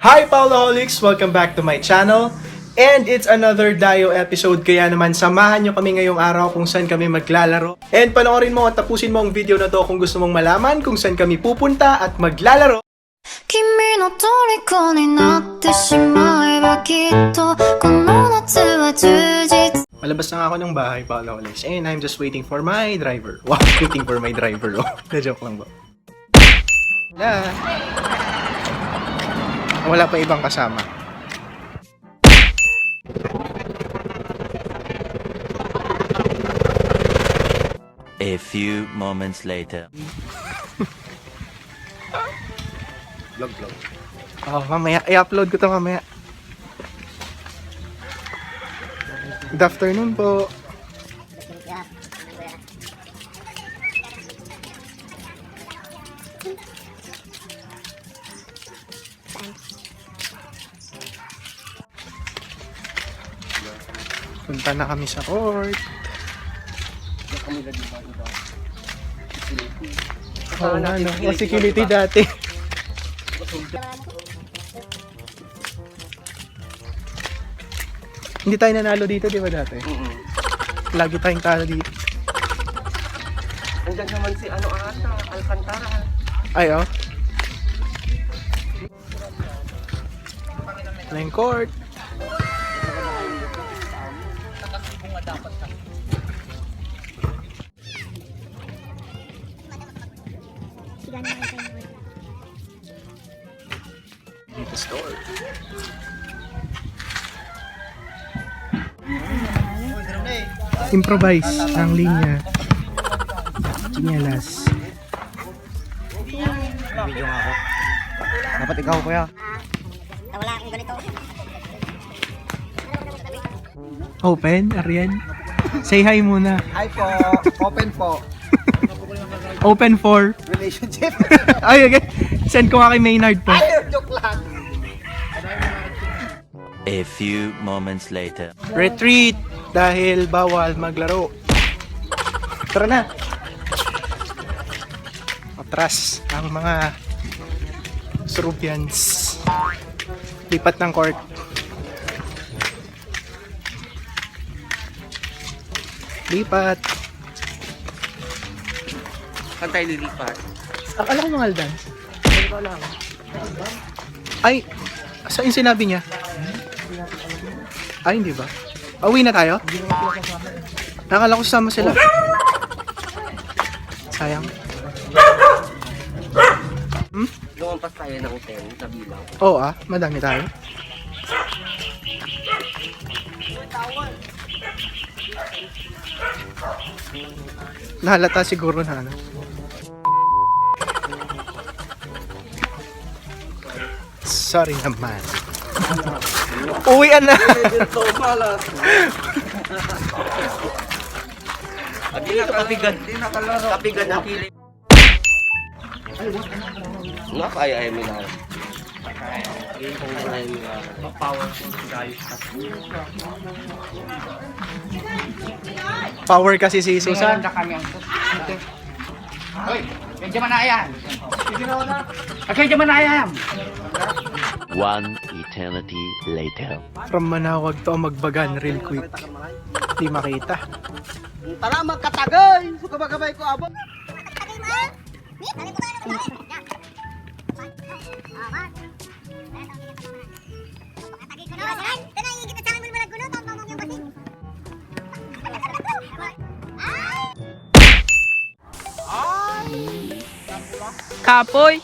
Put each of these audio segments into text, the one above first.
Hi Paoloholics! Welcome back to my channel. And it's another Dayo episode, kaya naman samahan nyo kami ngayong araw kung saan kami maglalaro. And panoorin mo at tapusin mo ang video na to kung gusto mong malaman kung saan kami pupunta at maglalaro. Malabas na nga ako ng bahay, Paoloholics. And I'm just waiting for my driver. Wow, waiting for my driver. Na-joke lang ba? Wala pa ibang kasama. A few moments later. Vlog. Oh, mamaya. I-upload ko to mamaya. Good afternoon po. Punta na kami sa court. Oo nga, no? O, security dati. Hindi tayo nanalo dito, di ba dati? Lagi tayong talo dito. Nandiyan naman si ano ata, Alcantara. Ay, oh. Playing court. Dito store. Improvise ang linya. Chinelas. Video nga ako. Dapat ikaw kuya. Wala akong ganito. Open, Arian. Say hi muna. Hi po. Open po. Open for. Relationship. Ay, okay. Send ko nga kay Maynard po. Ay, joke lang. A few moments later. Retreat dahil bawal maglaro. Tara na. Atras ang mga Serubians. Lipat ng court. Lipat. Saan tayo lilipat? Akala ko mga Aldan. Ay, saan yung sinabi niya? Ay, hindi ba? Uwi na tayo? Nakala ko sama sila. Sayang. Lumampas tayo ng 10 sa bilang. Oo madami tayo. Nahalata siguro na ano. Sorry naman. Uwian na. Dito malas. Dito kapigan. Kapigan ang kilig. Nakaya mo na. Power kasi si Susan. Hoy, medyo manayan. Okay, manayan. One eternity later. From Manawag to Magbagan real quick. Di makita. Tara magkatagay. Sukabagabay ko abot. Kapoy.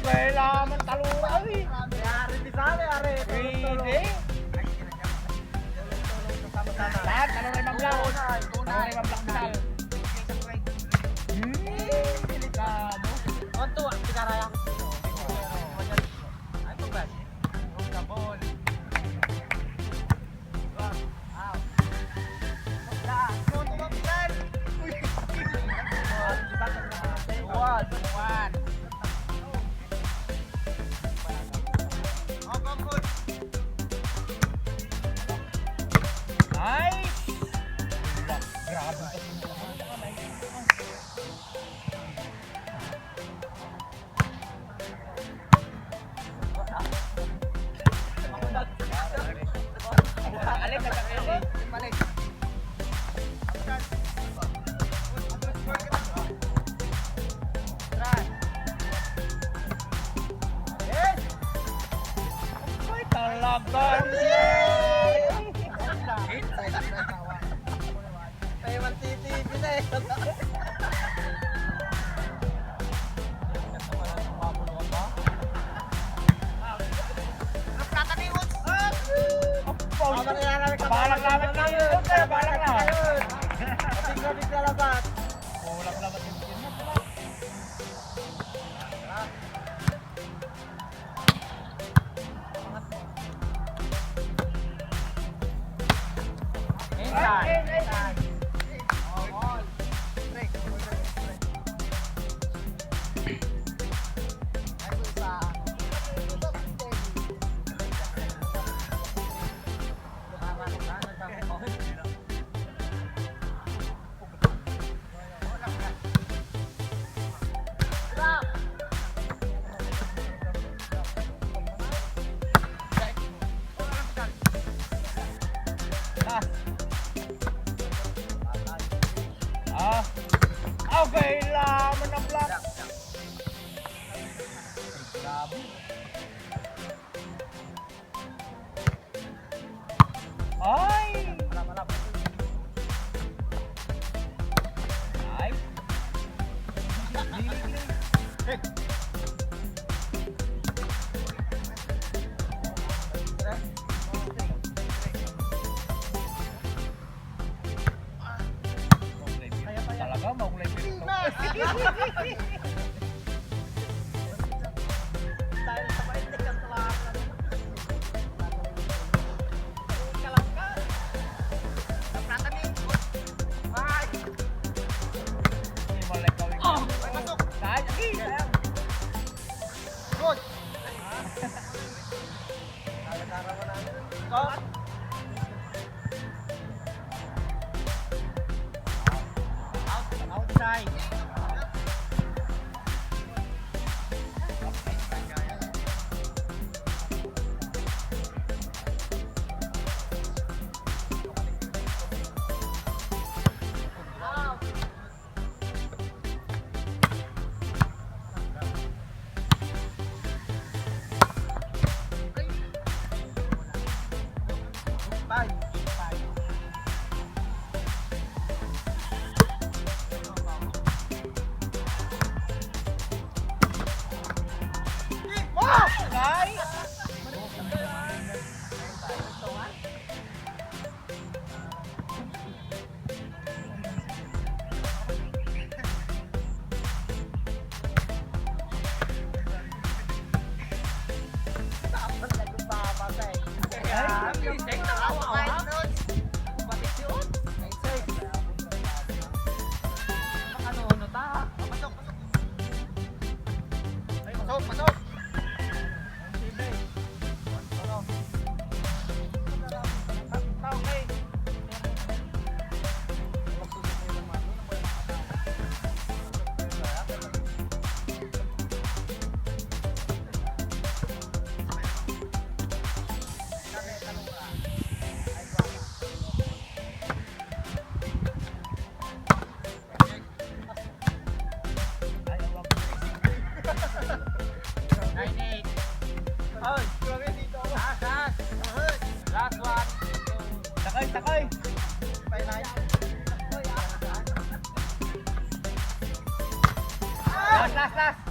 Kailangan talura eh. Ari di sale, ari. Pwede. Lahat, talura yung mablang. Talura yung mablang sal. Delikado. Onto, sigaraya. Ay, pagkas. Sabon. Buwan. Nice! Grabe ka. Talagang Ay, magtitipi na eh. Balang laban na yun. Balang na. Kapit na labat. Kulang laban yung skin mo. Okay, laman ng block. Grabe. Ay! Ay! Talaga, maulay ko ito. Dahil sa mainit ang talaga. Good. Outside. Pasok, pasok. Last one. Takay, takay. Last.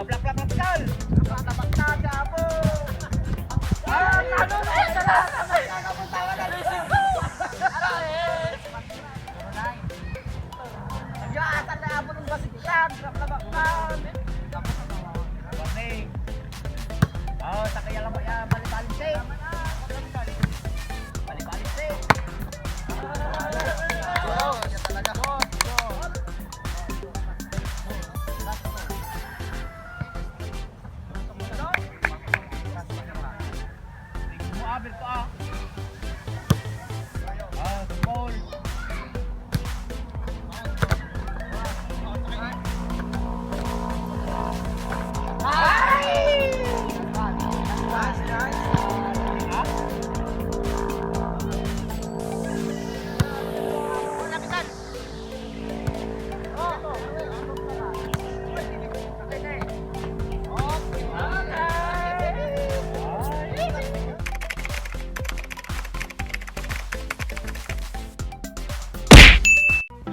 Blak, tol! Tabak na, jabo!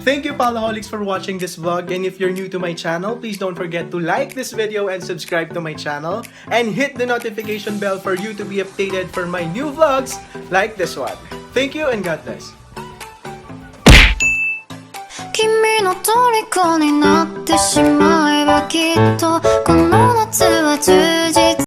Thank you, Paloholics, for watching this vlog. And if you're new to my channel, please don't forget to like this video and subscribe to my channel. And hit the notification bell for you to be updated for my new vlogs like this one. Thank you and God bless. 君の虜になってしまえばきっとこの夏は充実